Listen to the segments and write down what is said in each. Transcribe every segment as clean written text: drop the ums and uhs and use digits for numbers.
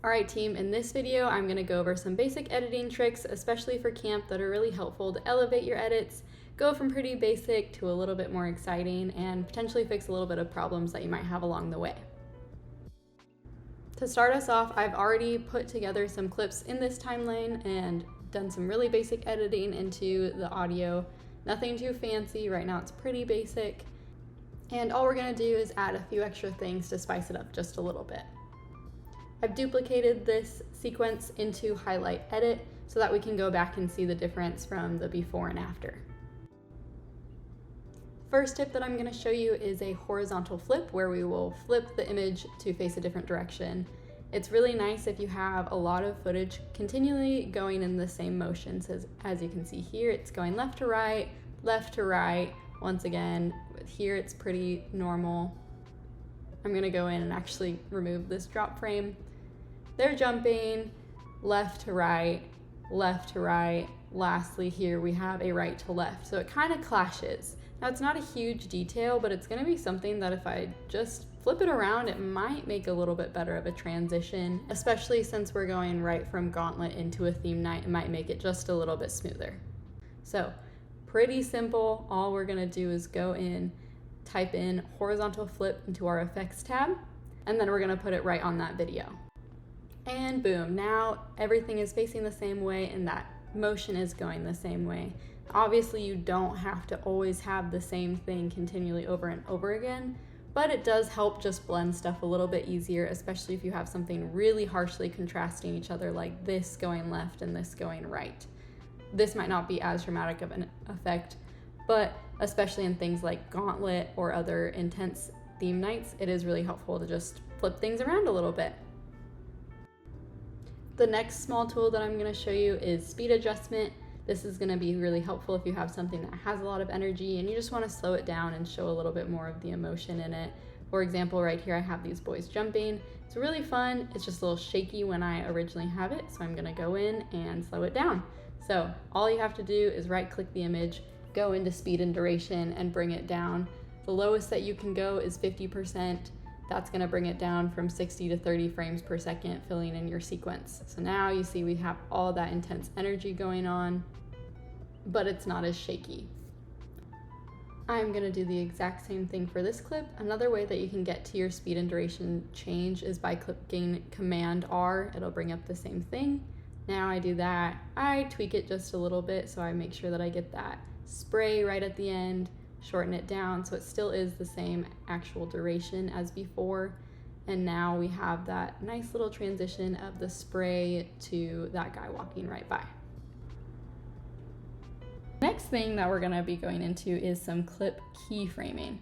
Alright team, in this video I'm going to go over some basic editing tricks, especially for camp, that are really helpful to elevate your edits, go from pretty basic to a little bit more exciting, and potentially fix a little bit of problems that you might have along the way. To start us off, I've already put together some clips in this timeline and done some really basic editing into the audio. Nothing too fancy, right now it's pretty basic. And all we're going to do is add a few extra things to spice it up just a little bit. I've duplicated this sequence into highlight edit so that we can go back and see the difference from the before and after. First tip that I'm going to show you is a horizontal flip, where we will flip the image to face a different direction. It's really nice if you have a lot of footage continually going in the same motion. So as you can see here, it's going left to right. Once again, here it's pretty normal. I'm going to go in and actually remove this drop frame. They're jumping left to right. Lastly, here we have a right to left. So it kind of clashes. Now it's not a huge detail, but it's going to be something that if I just flip it around, it might make a little bit better of a transition, especially since we're going right from Gauntlet into a theme night. It might make it just a little bit smoother. So pretty simple. All we're going to do is go in, type in horizontal flip into our effects tab, and then we're going to put it right on that video. And boom, now everything is facing the same way and that motion is going the same way. Obviously, you don't have to always have the same thing continually over and over again, but it does help just blend stuff a little bit easier, especially if you have something really harshly contrasting each other, like this going left and this going right. This might not be as dramatic of an effect, but especially in things like Gauntlet or other intense theme nights, it is really helpful to just flip things around a little bit. The next small tool that I'm going to show you is speed adjustment. This is going to be really helpful if you have something that has a lot of energy and you just want to slow it down and show a little bit more of the emotion in it. For example, right here I have these boys jumping. It's really fun. It's just a little shaky when I originally have it, so I'm going to go in and slow it down. So all you have to do is right click the image, go into speed and duration, and bring it down. The lowest that you can go is 50%. That's going to bring it down from 60 to 30 frames per second, filling in your sequence. So now you see we have all that intense energy going on, but it's not as shaky. I'm going to do the exact same thing for this clip. Another way that you can get to your speed and duration change is by clicking Command R. It'll bring up the same thing. Now I do that. I tweak it just a little bit so I make sure that I get that spray right at the end, shorten it down so it still is the same actual duration as before. And now we have that nice little transition of the spray to that guy walking right by. Next thing that we're going to be going into is some clip keyframing.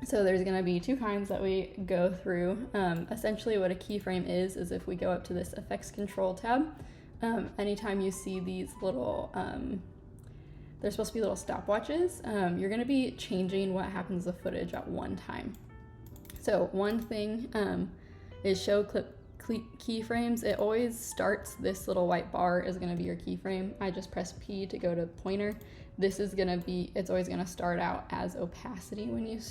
So there's going to be two kinds that we go through. Essentially what a keyframe is if we go up to this effects control tab, anytime you see these little, they're supposed to be little stopwatches, you're going to be changing what happens to footage at one time. So one thing is show clip keyframes. It always starts, this little white bar is going to be your keyframe. I just press P to go to pointer. This is going to be, it's always going to start out as opacity when you,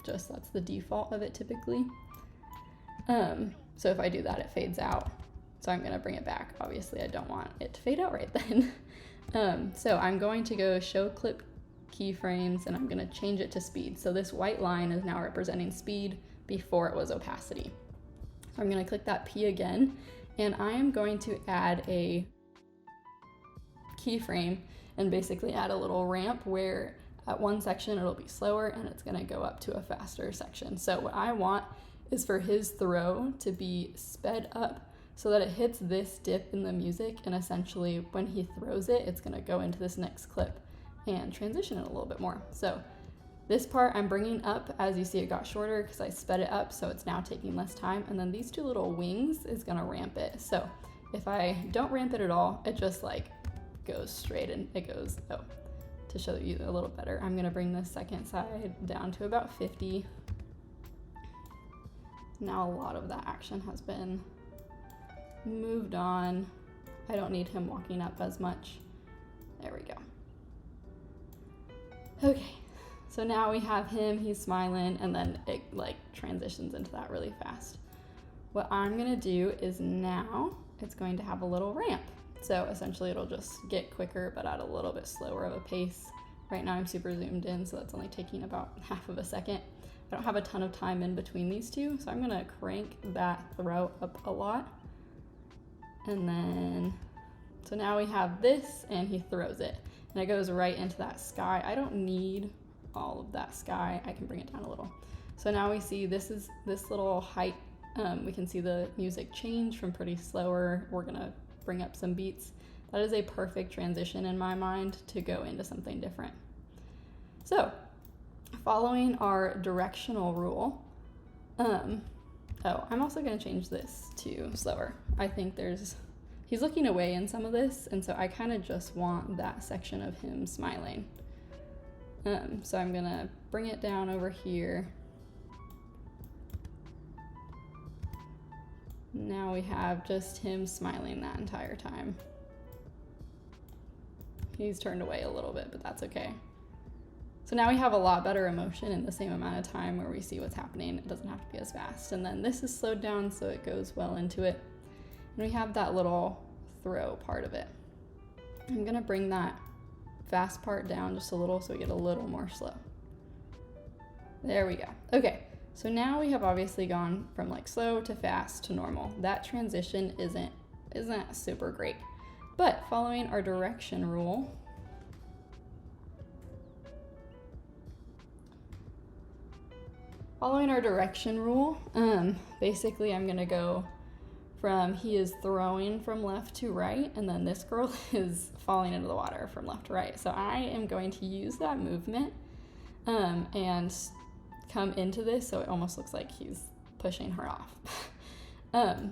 that's the default of it typically. So if I do that, it fades out. So I'm going to bring it back. Obviously I don't want it to fade out right then. So I'm going to go show clip keyframes and I'm going to change it to speed. So this white line is now representing speed, before it was opacity. So I'm going to click that P again, and I am going to add a keyframe and basically add a little ramp where at one section it'll be slower and it's going to go up to a faster section. So what I want is for his throw to be sped up so that it hits this dip in the music, and essentially when he throws it, it's going to go into this next clip and transition it a little bit more. So this part I'm bringing up, as you see it got shorter because I sped it up, so it's now taking less time. And then these two little wings is gonna ramp it. So if I don't ramp it at all, it just like goes straight and it goes, to show you a little better, I'm gonna bring the second side down to about 50. Now a lot of that action has been moved on. I don't need him walking up as much. There we go. Okay. So now we have him, he's smiling, and then it like transitions into that really fast. what I'm gonna do is now it's going to have a little ramp. So essentially it'll just get quicker, but at a little bit slower of a pace. Right now I'm super zoomed in, so that's only taking about half of a second. I don't have a ton of time in between these two, so I'm gonna crank that throw up a lot. And then, so now we have this and he throws it and it goes right into that sky. I don't need all of that sky. I can bring it down a little. So now we see this is this little height. We can see the music change from pretty slower. We're gonna bring up some beats. That is a perfect transition in my mind to go into something different. So following our directional rule, oh, I'm also gonna change this to slower. I think he's looking away in some of this, and so I kind of just want that section of him smiling. So I'm gonna bring it down over here. Now we have just him smiling that entire time. He's turned away a little bit, but that's okay. So now we have a lot better emotion in the same amount of time where we see what's happening. It doesn't have to be as fast. And then this is slowed down so it goes well into it. And we have that little throw part of it. I'm gonna bring that fast part down just a little so we get a little more slow. There we go. Okay, so now we have obviously gone from like slow to fast to normal. That transition isn't super great. But following our direction rule, basically I'm gonna go from he is throwing from left to right, and then this girl is falling into the water from left to right. So I am going to use that movement and come into this so it almost looks like he's pushing her off.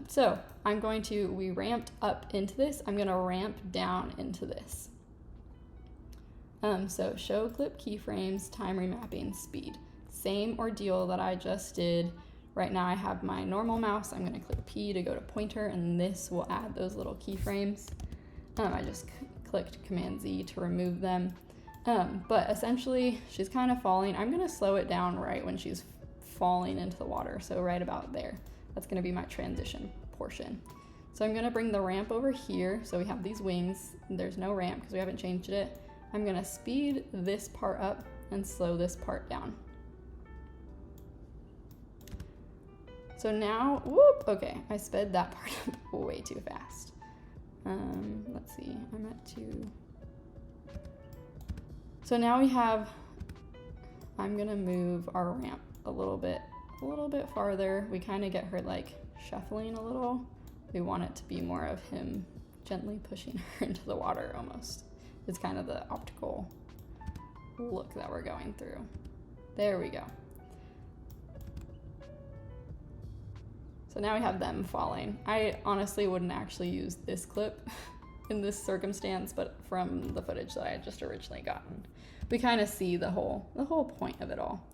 So we ramped up into this. I'm gonna ramp down into this. So show clip keyframes, time remapping, speed. Same ordeal that I just did. Right now I have my normal mouse. I'm gonna click P to go to pointer, and this will add those little keyframes. I just clicked Command Z to remove them. But essentially she's kind of falling. I'm gonna slow it down right when she's falling into the water. So right about there. That's gonna be my transition portion. So I'm gonna bring the ramp over here. So we have these wings. There's no ramp because we haven't changed it. I'm gonna speed this part up and slow this part down. So now, whoop, okay, I sped that part up way too fast. Let's see, I'm at 2. So now I'm gonna move our ramp a little bit farther. We kind of get her like shuffling a little. We want it to be more of him gently pushing her into the water almost. It's kind of the optical look that we're going through. There we go. So now we have them falling. I honestly wouldn't actually use this clip in this circumstance, but from the footage that I had just originally gotten, we kind of see the whole point of it all.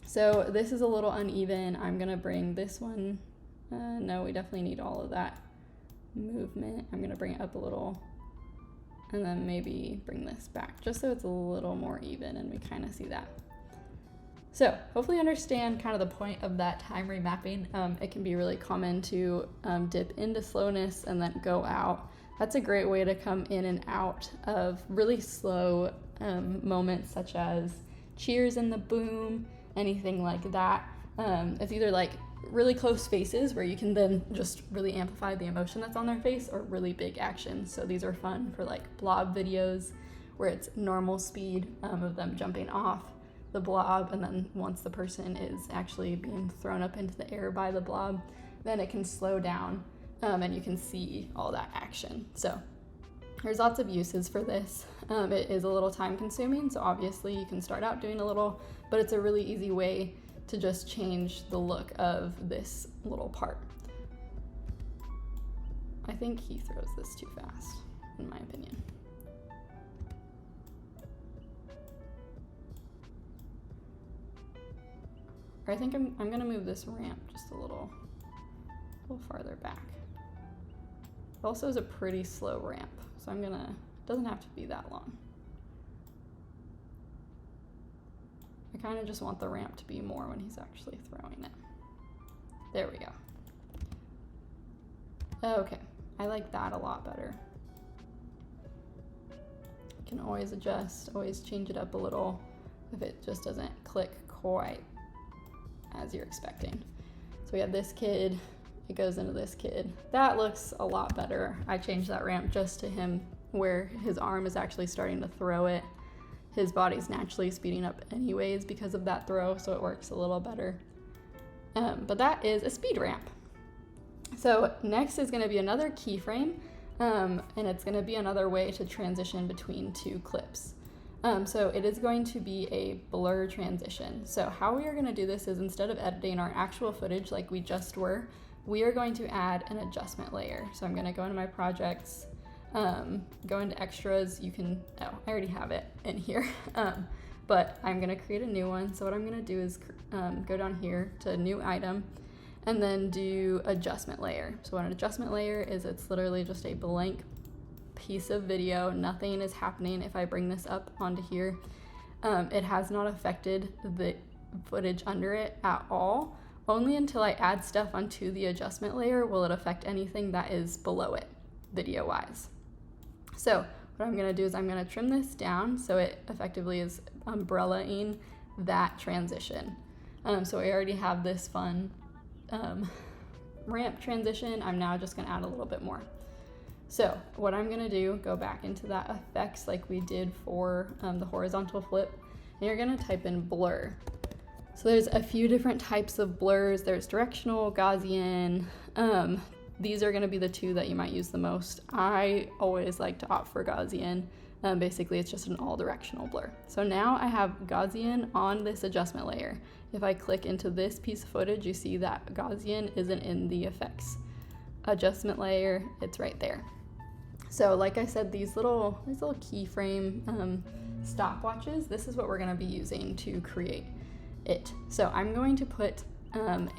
So this is a little uneven. I'm gonna bring this one. No, we definitely need all of that movement. I'm gonna bring it up a little and then maybe bring this back just so it's a little more even and we kind of see that. So hopefully you understand kind of the point of that time remapping. It can be really common to dip into slowness and then go out. That's a great way to come in and out of really slow moments such as cheers in the boom, anything like that. It's either like really close faces where you can then just really amplify the emotion that's on their face, or really big action. So these are fun for like blob videos where it's normal speed of them jumping off the blob, and then once the person is actually being thrown up into the air by the blob, then it can slow down and you can see all that action. So there's lots of uses for this. It is a little time consuming, so obviously you can start out doing a little, but it's a really easy way to just change the look of this little part. I think he throws this too fast, in my opinion. I think I'm gonna move this ramp just a little farther back. It also is a pretty slow ramp, so it doesn't have to be that long. I kind of just want the ramp to be more when he's actually throwing it. There we go. Okay, I like that a lot better. You can always adjust, always change it up a little if it just doesn't click quite as you're expecting. So we have this kid, it goes into this kid. That looks a lot better. I changed that ramp just to him where his arm is actually starting to throw it. His body's naturally speeding up anyways because of that throw, so it works a little better. But that is a speed ramp. So next is going to be another keyframe, and it's going to be another way to transition between two clips. So it is going to be a blur transition. So how we are going to do this is, instead of editing our actual footage like we just were, we are going to add an adjustment layer. So I'm going to go into my projects, go into extras. You can, oh, I already have it in here, but I'm going to create a new one. So what I'm going to do is go down here to new item and then do adjustment layer. So what an adjustment layer is, it's literally just a blank piece of video. Nothing is happening if I bring this up onto here. It has not affected the footage under it at all. Only until I add stuff onto the adjustment layer will it affect anything that is below it, video wise. So what I'm gonna do is I'm gonna trim this down so it effectively is umbrella-ing that transition. So I already have this fun ramp transition. I'm now just gonna add a little bit more. So what I'm gonna do, go back into that effects like we did for the horizontal flip, and you're gonna type in blur. So there's a few different types of blurs. There's directional, Gaussian. These are gonna be the two that you might use the most. I always like to opt for Gaussian. Basically it's just an all directional blur. So now I have Gaussian on this adjustment layer. If I click into this piece of footage, you see that Gaussian isn't in the effects adjustment layer, it's right there. So like I said, these little keyframe stopwatches, this is what we're gonna be using to create it. So I'm going to put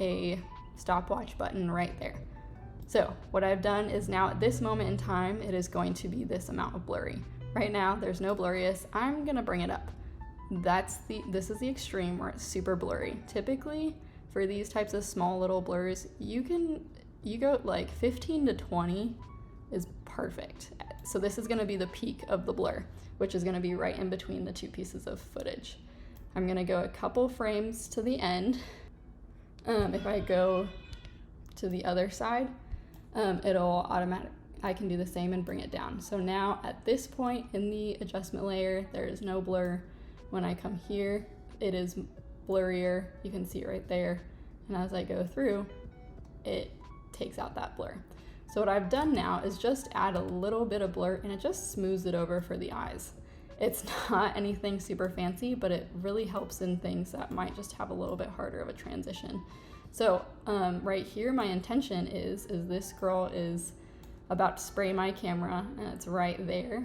a stopwatch button right there. So what I've done is now at this moment in time, it is going to be this amount of blurry. Right now, there's no blurriness. I'm gonna bring it up. This is the extreme where it's super blurry. Typically, for these types of small little blurs, you go like 15 to 20 is perfect. So this is gonna be the peak of the blur, which is gonna be right in between the two pieces of footage. I'm gonna go a couple frames to the end. If I go to the other side, it'll I can do the same and bring it down. So now at this point in the adjustment layer, there is no blur. When I come here, it is blurrier. You can see it right there. And as I go through, it takes out that blur. So what I've done now is just add a little bit of blur, and it just smooths it over for the eyes. It's not anything super fancy, but it really helps in things that might just have a little bit harder of a transition. So right here, my intention is this girl is about to spray my camera, and it's right there.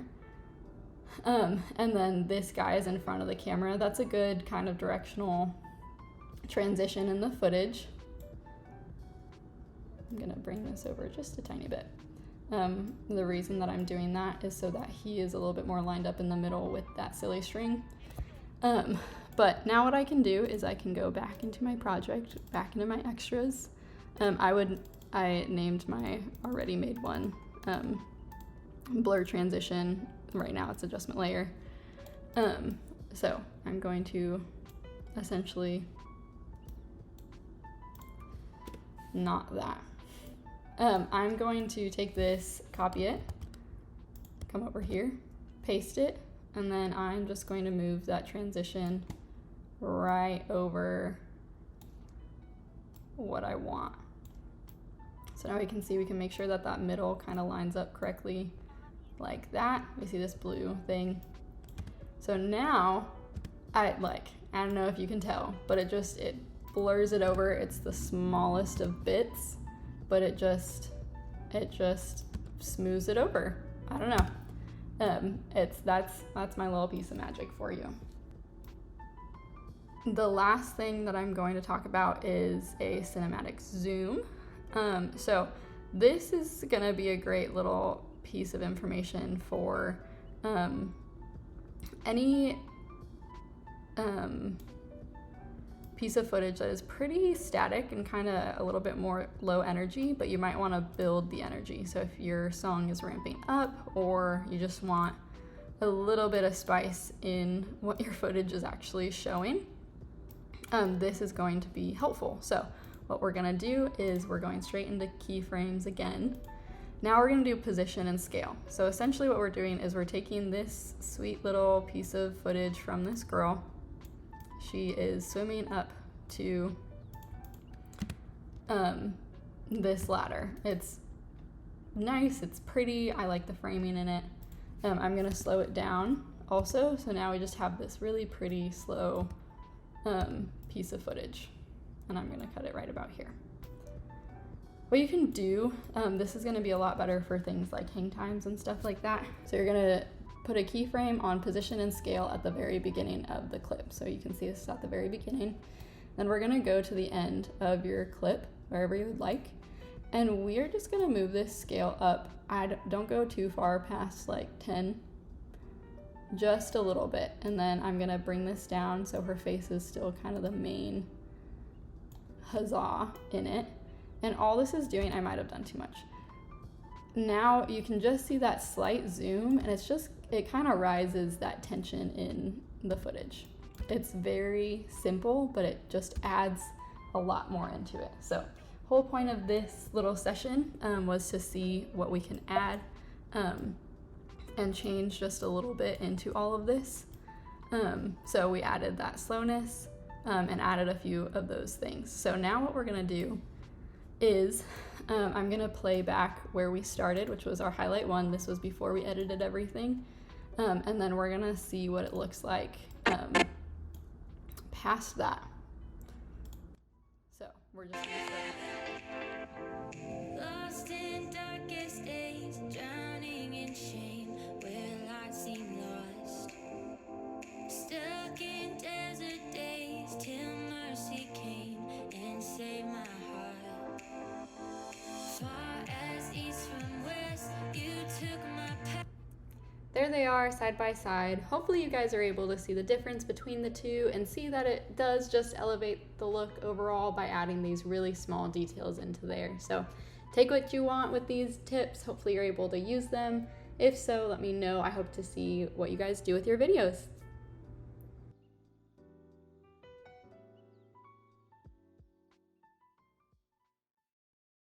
And then this guy is in front of the camera. That's a good kind of directional transition in the footage. I'm gonna bring this over just a tiny bit. The reason that I'm doing that is so that he is a little bit more lined up in the middle with that silly string. But now what I can do is I can go back into my project, back into my extras. I named my already made one blur transition. Right now it's adjustment layer. So I'm going to essentially not that. I'm going to take this, copy it, come over here, paste it, and then I'm just going to move that transition right over what I want. So now we can see, we can make sure that that middle kind of lines up correctly like that. We see this blue thing. So now I don't know if you can tell, but it blurs it over. It's the smallest of bits, but it just smooths it over. I don't know. That's my little piece of magic for you. The last thing that I'm going to talk about is a cinematic zoom. So this is gonna be a great little piece of information for any piece of footage that is pretty static and kind of a little bit more low energy, but you might want to build the energy. So if your song is ramping up, or you just want a little bit of spice in what your footage is actually showing, this is going to be helpful. So what we're gonna do is we're going straight into keyframes again. Now we're gonna do position and scale. So essentially what we're doing is we're taking this sweet little piece of footage from this girl. She is swimming up to this ladder. It's nice, it's pretty, I like the framing in it. I'm gonna slow it down also, so now we just have this really pretty slow piece of footage, and I'm gonna cut it right about here. What you can do, this is gonna be a lot better for things like hang times and stuff like that. So you're gonna put a keyframe on position and scale at the very beginning of the clip. So you can see this is at the very beginning. Then we're gonna go to the end of your clip, wherever you would like, and we're just gonna move this scale up. Don't go too far past like 10, just a little bit. And then I'm gonna bring this down so her face is still kind of the main huzzah in it. And all this is doing, I might have done too much. Now you can just see that slight zoom, and it kind of rises that tension in the footage. It's very simple, but it just adds a lot more into it. So whole point of this little session was to see what we can add and change just a little bit into all of this. So we added that slowness and added a few of those things. So now what we're gonna do is I'm gonna play back where we started, which was our highlight one. This was before we edited everything. And then we're gonna see what it looks like past that. So we're just gonna start. Lost in darkest days, drowning in shame, where light seemed lost. Stuck in desert days, till mercy came and saved my heart. Far as east from west, you took my path. There they are, side by side. Hopefully you guys are able to see the difference between the two and see that it does just elevate the look overall by adding these really small details into there. So take what you want with these tips. Hopefully you're able to use them. If so, let me know. I hope to see what you guys do with your videos.